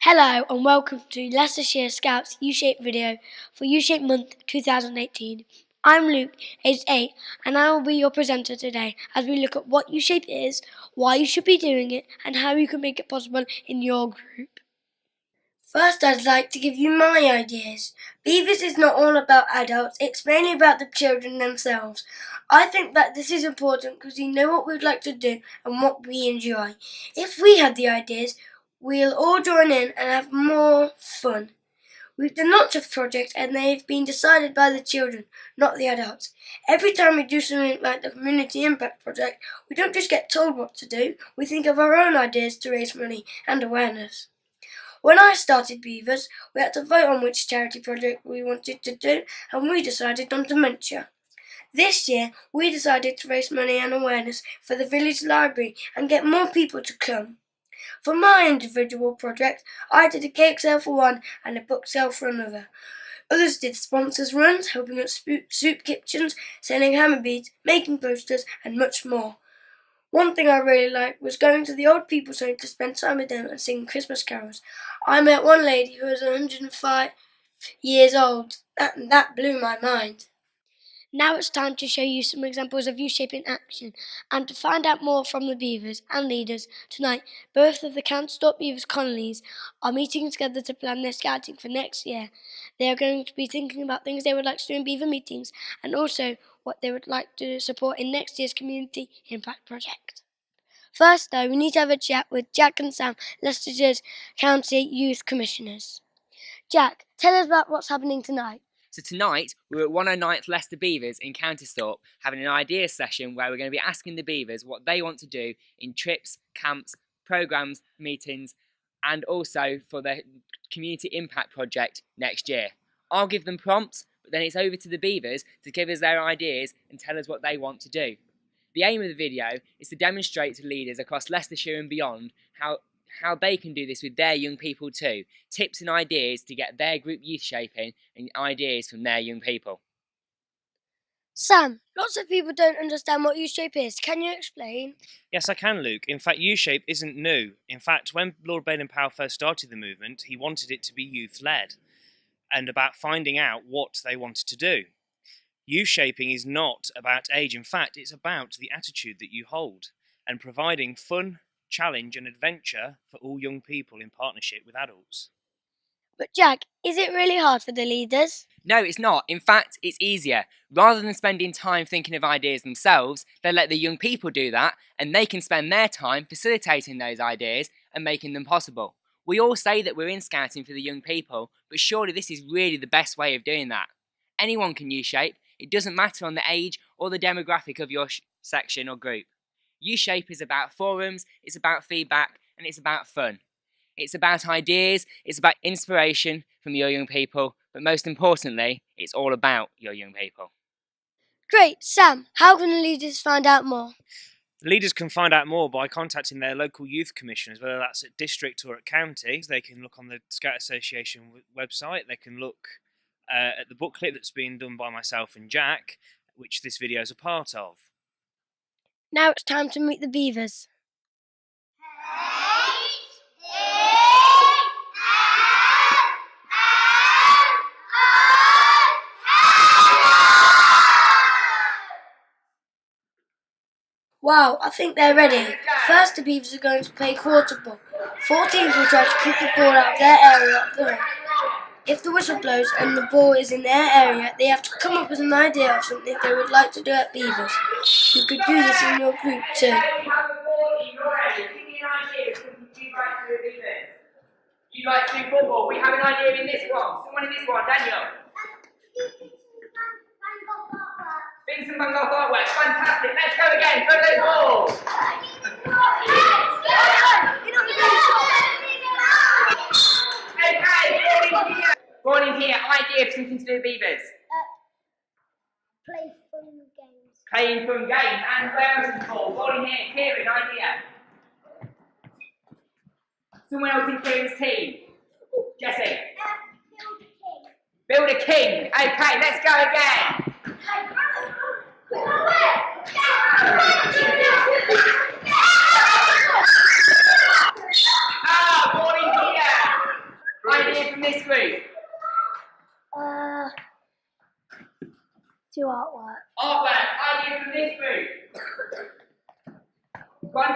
Hello and welcome to Leicestershire Scouts YouShape video for YouShape month 2018. I'm Luke, aged 8, and I will be your presenter today as we look at what YouShape is, why you should be doing it, and how you can make it possible in your group. First, I'd like to give you my ideas. Beavers is not all about adults, it's mainly about the children themselves. I think that this is important because we know what we'd like to do and what we enjoy. If we had the ideas, we'll all join in and have more fun. We've done lots of projects and they've been decided by the children, not the adults. Every time we do something like the Community Impact Project, we don't just get told what to do, we think of our own ideas to raise money and awareness. When I started Beavers, we had to vote on which charity project we wanted to do, and we decided on dementia. This year, we decided to raise money and awareness for the village library and get more people to come. For my individual project, I did a cake sale for one and a book sale for another. Others did sponsors runs, helping at soup kitchens, selling hammer beads, making posters, and much more. One thing I really liked was going to the old people's home to spend time with them and sing Christmas carols. I met one lady who was 105 years old. That blew my mind. Now it's time to show you some examples of YouShape in action, and to find out more from the Beavers and leaders, tonight both of the Cantstop Beavers Connellys are meeting together to plan their scouting for next year. They are going to be thinking about things they would like to do in Beaver meetings, and also what they would like to support in next year's Community Impact Project. First though, we need to have a chat with Jack and Sam, Leicestershire's County Youth Commissioners. Jack, tell us about what's happening tonight. So tonight, we're at 109th Leicester Beavers in Cantstop having an idea session where we're going to be asking the Beavers what they want to do in trips, camps, programmes, meetings, and also for the Community Impact Project next year. I'll give them prompts, but then it's over to the Beavers to give us their ideas and tell us what they want to do. The aim of the video is to demonstrate to leaders across Leicestershire and beyond how they can do this with their young people too. Tips and ideas to get their group youth shaping and ideas from their young people. Sam, lots of people don't understand what YouShape is. Can you explain? Yes, I can, Luke. In fact, YouShape isn't new. In fact, when Lord Baden-Powell first started the movement, he wanted it to be youth-led and about finding out what they wanted to do. YouShaping is not about age. In fact, it's about the attitude that you hold and providing fun, challenge and adventure for all young people in partnership with adults. But Jack, is it really hard for the leaders? No, it's not. In fact, it's easier. Rather than spending time thinking of ideas themselves, they let the young people do that, and they can spend their time facilitating those ideas and making them possible. We all say that we're in scouting for the young people, but surely this is really the best way of doing that. Anyone can YouShape. It doesn't matter on the age or the demographic of your section or group. YouShape is about forums, it's about feedback, and it's about fun. It's about ideas, it's about inspiration from your young people, but most importantly, it's all about your young people. Great! Sam, how can the leaders find out more? The leaders can find out more by contacting their local youth commissioners, whether that's at district or at county. They can look on the Scout Association website, they can look at the booklet that's been done by myself and Jack, which this video is a part of. Now it's time to meet the Beavers. Wow, I think they're ready. First, the Beavers are going to play quarter ball. 4 teams will try to keep the ball out of their area of the ring. If the whistle blows and the ball is in their area, they have to come up with an idea of something they would like to do at Beavers. You could do this in your group too. You'd like to do football? We have an idea in this one. Someone in this one, Daniel. Vincent Van Gogh artwork. Fantastic. Let's go again. Throw those balls. Okay, ball in here. Idea for something to do with Beavers. Play fun games. Playing fun games. And where else is the ball? Ball in here. Kieran, idea. Someone else in Kieran's team. Jesse. Build a king. Okay, let's go again. Ball in here. idea from this group? Do artwork. Artwork, idea from this group. Go on.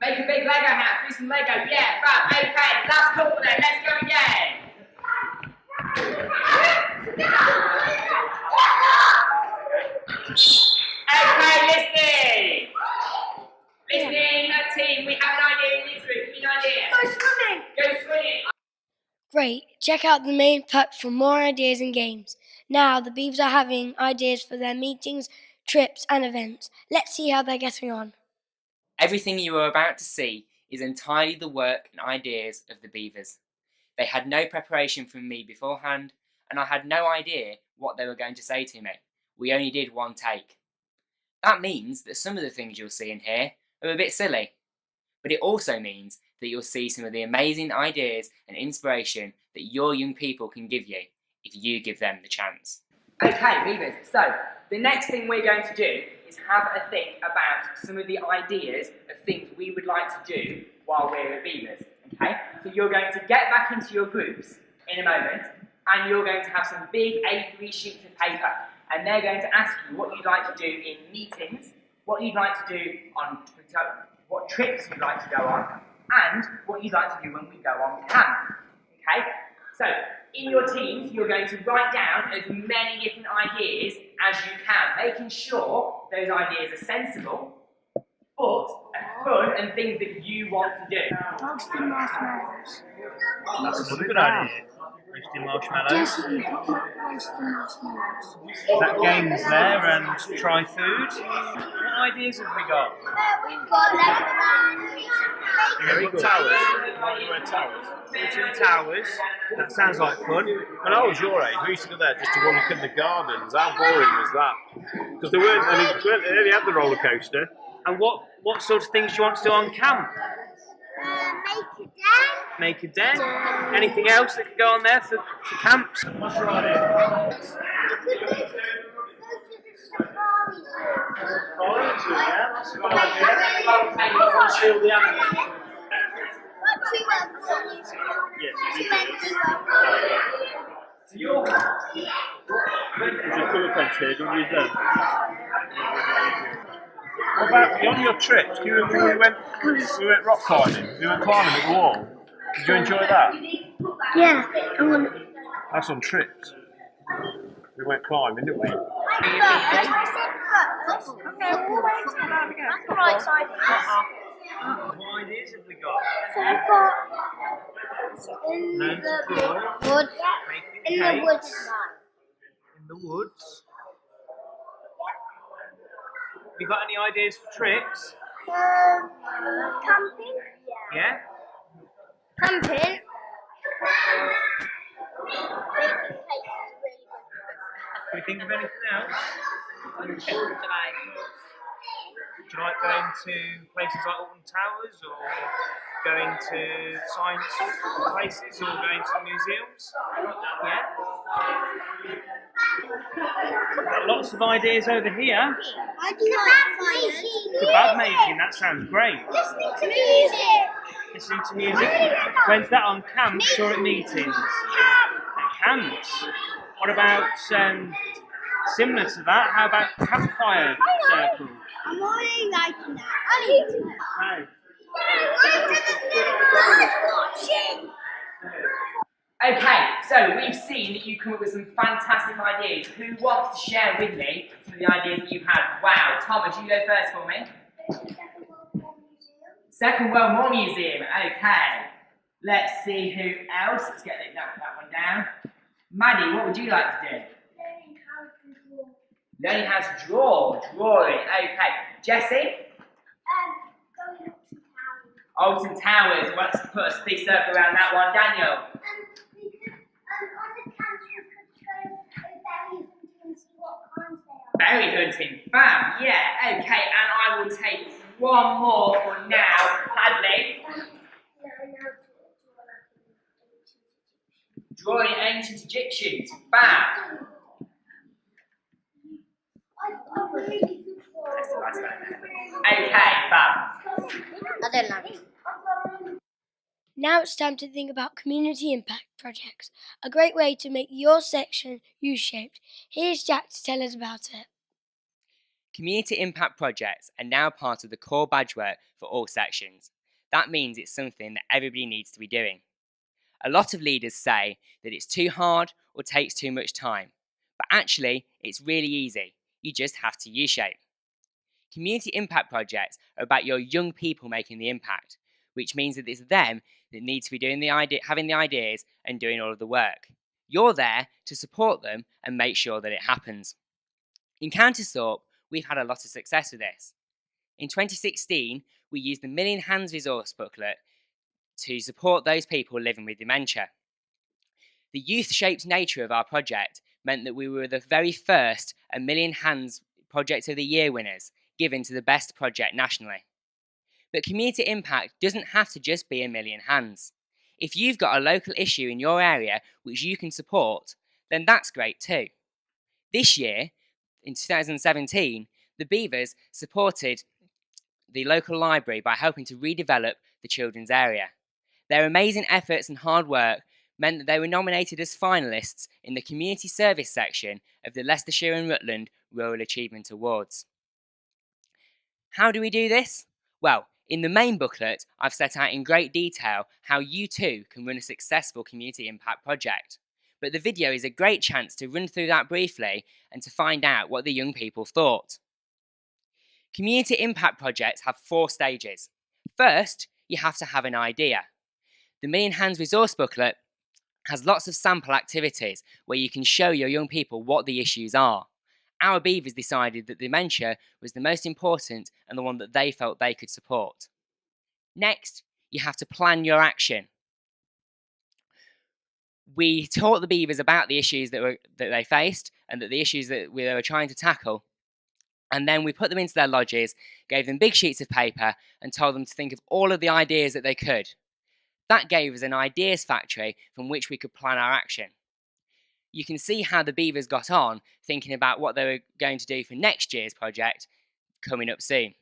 Make a big Lego house, do some Lego, yeah, fab, okay, last couple then, let's go again. Okay, listening. Listening, team, we have an idea in this group, give me an idea. Go swimming! Go swimming. Great, check out the main pack for more ideas and games. Now the Beavers are having ideas for their meetings, trips and events. Let's see how they're getting on. Everything you are about to see is entirely the work and ideas of the Beavers. They had no preparation from me beforehand, and I had no idea what they were going to say to me. We only did one take. That means that some of the things you'll see in here are a bit silly, but it also means that you'll see some of the amazing ideas and inspiration that your young people can give you if you give them the chance. Okay, Beavers, so the next thing we're going to do is have a think about some of the ideas of things we would like to do while we're at Beavers. Okay, so you're going to get back into your groups in a moment, and you're going to have some big A3 sheets of paper, and they're going to ask you what you'd like to do in meetings, what you'd like to do on what trips you'd like to go on, and what you'd like to do when we go on camp. Okay, so in your teams, you're going to write down as many different ideas as you can, making sure those ideas are sensible, but are fun and things that you want to do. Roasting marshmallows. That's another good idea. Roasting marshmallows. Roasting marshmallows. Is that games there and try food? What ideas have we got? We've got Legoland. Very good. Towers. Towers. Two towers. That sounds like fun. When I was your age, we used to go there just to go and look at the gardens. How boring was that? Because they weren't. They only had the roller coaster. And what sort of things do you want to do on camp? Make a den. Make a den. Anything else that could go on there for camps? What's your idea? Yeah, that's a good idea. Shield the animals. Yes, you do. There's a colour pens here, don't use them. What about on your trips? Do you remember we went rock climbing? We went climbing at the wall. Did you enjoy that? Yeah. That's on trips. We went climbing, didn't we? Okay, right side. What ideas have we got? So I've got in Learn the to draw. wood. Making In the cakes. woods. In the woods. Have you got any ideas for trips? Camping. Yeah? Camping. Can we think of anything else? Would you like going to places like Alton Towers, or going to science places, or going to museums? Yeah? Got lots of ideas over here. Kebab making, that sounds great. Listening to music. Listening to music. When's that, on camps or at meetings? At camps. What about, similar to that, how about campfire circles? I'm already liking that. No. Okay, so we've seen that you come up with some fantastic ideas. Who wants to share with me some of the ideas that you've had? Wow, Thomas, you go first for me. Second World War Museum, okay. Let's see who else. Let's get that one down. Maddie, what would you like to do? Learning how to draw. Drawing, okay. Jessie? Alton Towers. Well, let's put a big circle around that one. Daniel? Berry hunting, fab, yeah, okay, and I will take one more for now. Hadley? Drawing ancient Egyptians, fab. Okay, fab. Now it's time to think about community impact projects, a great way to make your section U-shaped. Here's Jack to tell us about it. Community impact projects are now part of the core badge work for all sections. That means it's something that everybody needs to be doing. A lot of leaders say that it's too hard or takes too much time, but actually it's really easy. You just have to U-shape. Community impact projects are about your young people making the impact, which means that it's them that need to be having the ideas and doing all of the work. You're there to support them and make sure that it happens. In Counterthorpe, we've had a lot of success with this. In 2016, we used the Million Hands resource booklet to support those people living with dementia. The youth-shaped nature of our project meant that we were the very first A Million Hands Project of the Year winners, given to the best project nationally. But community impact doesn't have to just be a million hands. If you've got a local issue in your area which you can support, then that's great too. This year, in 2017, the Beavers supported the local library by helping to redevelop the children's area. Their amazing efforts and hard work meant that they were nominated as finalists in the Community Service section of the Leicestershire and Rutland Rural Achievement Awards. How do we do this? Well, in the main booklet, I've set out in great detail how you too can run a successful community impact project. But the video is a great chance to run through that briefly and to find out what the young people thought. Community impact projects have 4 stages. First, you have to have an idea. The Million Hands resource booklet has lots of sample activities where you can show your young people what the issues are. Our Beavers decided that dementia was the most important and the one that they felt they could support. Next, you have to plan your action. We taught the Beavers about the issues that they faced and that the issues that we were trying to tackle. And then we put them into their lodges, gave them big sheets of paper and told them to think of all of the ideas that they could. That gave us an ideas factory from which we could plan our action. You can see how the Beavers got on thinking about what they were going to do for next year's project coming up soon.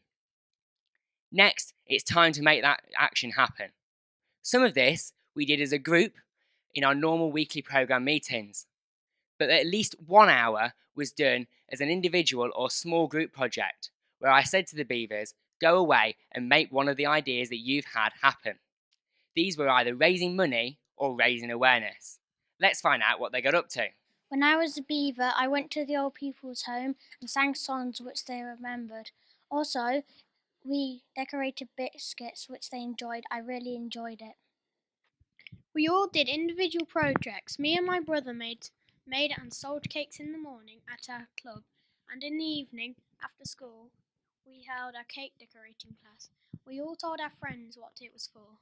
Next, it's time to make that action happen. Some of this we did as a group in our normal weekly programme meetings, but at least 1 hour was done as an individual or small group project where I said to the Beavers, go away and make one of the ideas that you've had happen. These were either raising money or raising awareness. Let's find out what they got up to. When I was a beaver, I went to the old people's home and sang songs which they remembered. Also, we decorated biscuits which they enjoyed. I really enjoyed it. We all did individual projects. Me and my brother made and sold cakes in the morning at our club, and in the evening, after school, we held a cake decorating class. We all told our friends what it was for.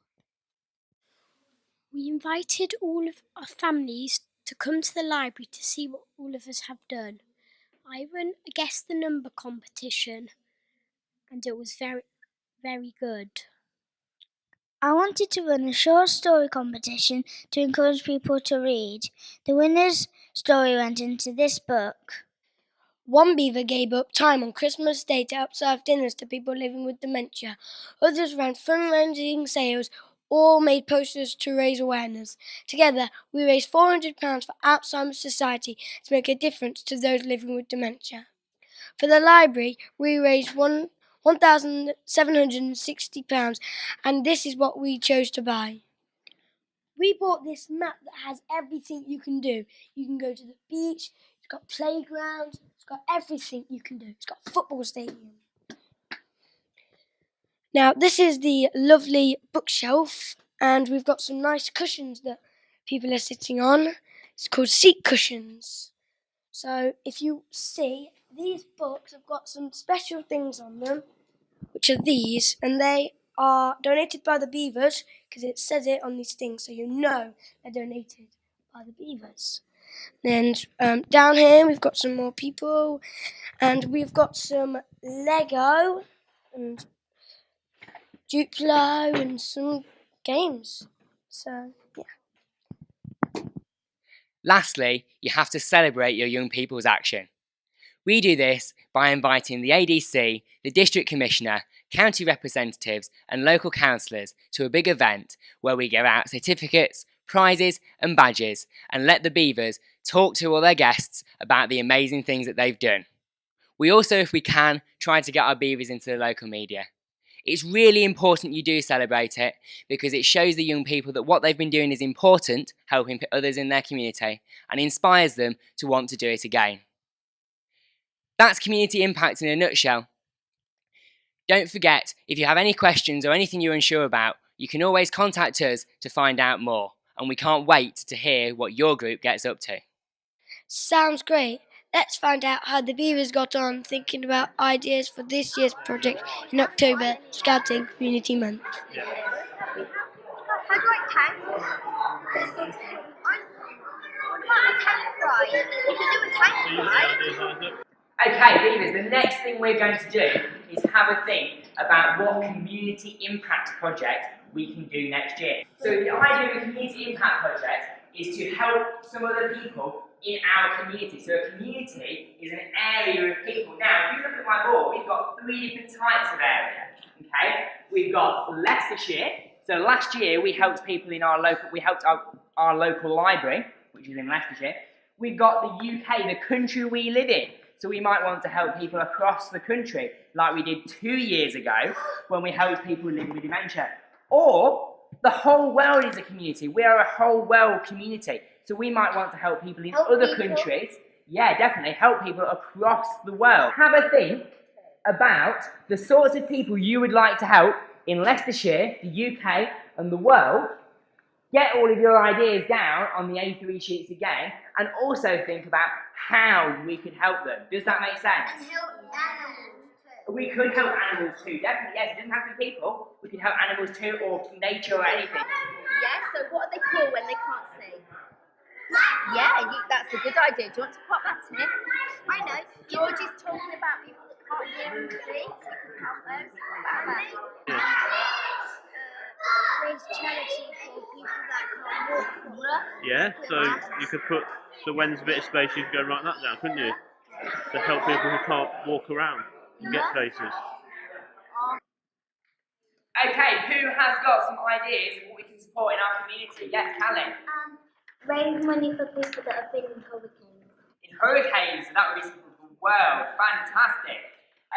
We invited all of our families to come to the library to see what all of us have done. I ran a guess the number competition, and it was very, very good. I wanted to run a short story competition to encourage people to read. The winner's story went into this book. One beaver gave up time on Christmas Day to help serve dinners to people living with dementia. Others ran fundraising sales, all made posters to raise awareness. Together, we raised £400 for Alzheimer's Society to make a difference to those living with dementia. For the library, we raised £1,760, and this is what we chose to buy. We bought this map that has everything you can do. You can go to the beach, it's got playgrounds, it's got everything you can do. It's got a football stadium. Now, this is the lovely bookshelf, and we've got some nice cushions that people are sitting on. It's called seat cushions. So, if you see, these books have got some special things on them, which are these, and they are donated by the Beavers, because it says it on these things, so you know they're donated by the Beavers. Then down here we've got some more people, and we've got some Lego and Duplo and some games. So, yeah. Lastly, you have to celebrate your young people's action. We do this by inviting the ADC, the District Commissioner, county representatives and local councillors to a big event where we give out certificates, prizes and badges and let the beavers talk to all their guests about the amazing things that they've done. We also, if we can, try to get our beavers into the local media. It's really important you do celebrate it because it shows the young people that what they've been doing is important, helping others in their community, and inspires them to want to do it again. That's community impact in a nutshell. Don't forget, if you have any questions or anything you're unsure about, you can always contact us to find out more, and we can't wait to hear what your group gets up to. Sounds great. Let's find out how the beavers got on thinking about ideas for this year's project in October, Scouting Community Month. How do I count? What about a tank ride? You can do a tank ride. Okay, beavers, the next thing we're going to do is have a think about what community impact project we can do next year. So the idea of a community impact project is to help some other people in our community. So a community is an area of people. Now, if you look at my board, we've got 3 different types of area. Okay, we've got Leicestershire. So last year we helped people in our local library, which is in Leicestershire. We've got the UK, the country we live in. So we might want to help people across the country, like we did 2 years ago when we helped people living with dementia. Or the whole world is a community. We are a whole world community. So we might want to help people in other countries. Yeah, definitely, help people across the world. Have a think about the sorts of people you would like to help in Leicestershire, the UK and the world. Get all of your ideas down on the A3 sheets again, and also think about how we could help them. Does that make sense? And help animals too. We could help animals too, definitely, yes. It doesn't have to be people. We could help animals too, or nature or anything. Yeah, so what are they called when they can't see? Yeah, that's a good idea. Do you want to pop that to him? I know. George is talking about people that can't hear and see. You can help those. Raise charity for people that can't walk. Yeah, so you could put, so when there's a bit of space you could go and write that down, couldn't you? To help people who can't walk around and get places. Okay, who has got some ideas of what we can support in our community? Yes, Callie. Raise money for people that have been in hurricanes. In hurricanes, so that would be something for the world. Fantastic.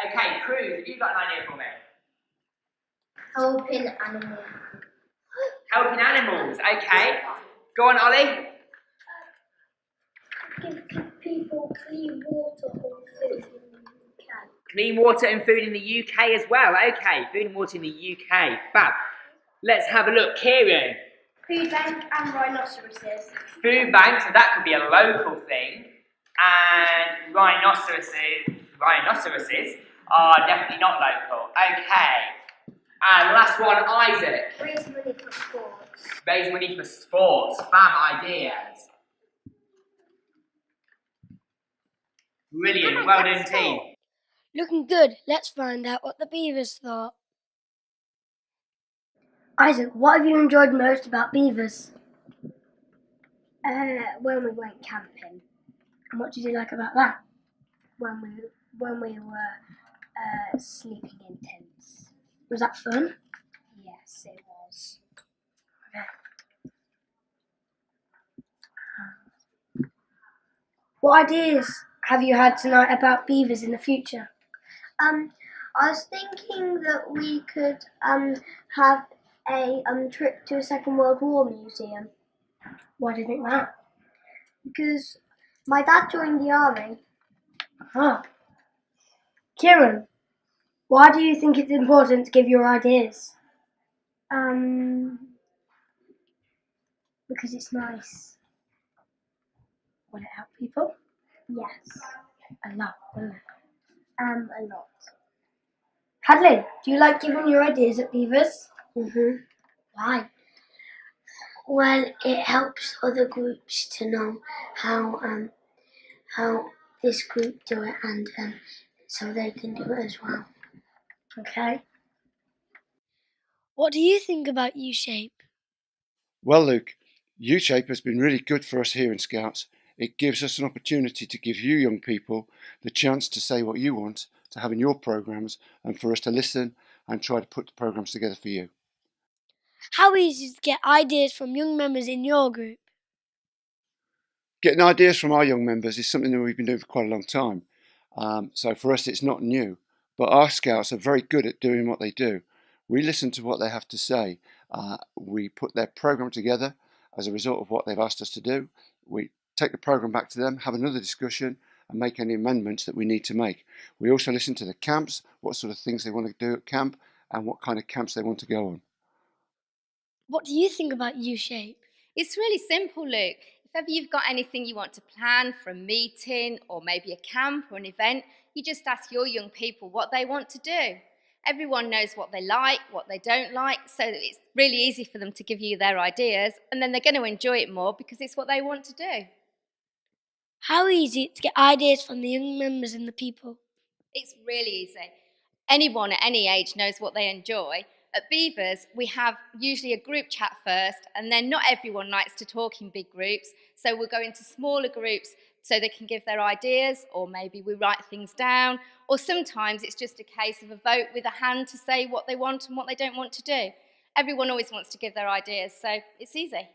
Okay, Cruz, have you got an idea for me? Helping animals. Helping animals, okay. Go on, Ollie. Give people clean water or food in the UK. Clean water and food in the UK as well. Okay, food and water in the UK. Fab. Let's have a look. Kieran. Food bank and rhinoceroses. Food bank, so that could be a local thing. And rhinoceroses are definitely not local. Okay. And last one, Isaac. Raise money for sports. Raise money for sports. Fab ideas. Brilliant. Well done, team. Looking good. Let's find out what the beavers thought. Isaac, what have you enjoyed most about beavers? When we went camping, And what did you like about that? when we were sleeping in tents. Was that fun? Yes, it was. What ideas have you had tonight about beavers in the future? I was thinking that we could have a trip to a Second World War museum, Why do you think that? because my dad joined the army. Ah. Kieran, why do you think it's important to give your ideas? Because it's nice. Would it help people? Yes, A lot, wouldn't it? a lot. Hadley, do you like giving your ideas at beavers? Why? Well, it helps other groups to know how this group do it, and so they can do it as well. Okay. What do you think about YouShape? Well, Luke, YouShape has been really good for us here in Scouts. It gives us an opportunity to give you young people the chance to say what you want to have in your programmes, and for us to listen and try to put the programs together for you. How easy is it to get ideas from young members in your group? Getting ideas from our young members is something that we've been doing for quite a long time. So for us, it's not new. But our scouts are very good at doing what they do. We listen to what they have to say. We put their program together as a result of what they've asked us to do. We take the program back to them, have another discussion, and make any amendments that we need to make. We also listen to the camps, what sort of things they want to do at camp, and what kind of camps they want to go on. What do you think about YouShape? It's really simple, Luke. If ever you've got anything you want to plan for a meeting or maybe a camp or an event, you just ask your young people what they want to do. Everyone knows what they like, what they don't like, so it's really easy for them to give you their ideas, and then they're going to enjoy it more because it's what they want to do. How easy is it to get ideas from the young members and the people? It's really easy. Anyone at any age knows what they enjoy. At Beavers, we have usually a group chat first, and then not everyone likes to talk in big groups, so we'll go into smaller groups so they can give their ideas, or maybe we write things down, or sometimes it's just a case of a vote with a hand to say what they want and what they don't want to do. Everyone always wants to give their ideas, so it's easy.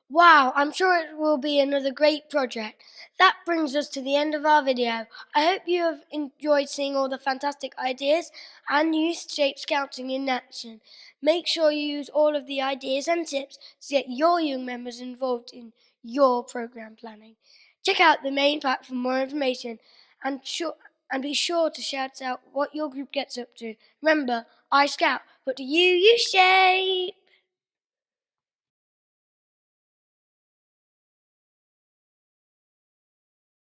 Wow, I'm sure it will be another great project. That brings us to the end of our video. I hope you have enjoyed seeing all the fantastic ideas and YouShape Scouting in action. Make sure you use all of the ideas and tips to get your young members involved in your program planning. Check out the main pack for more information and be sure to shout out what your group gets up to. Remember, I scout, but do you YouShape?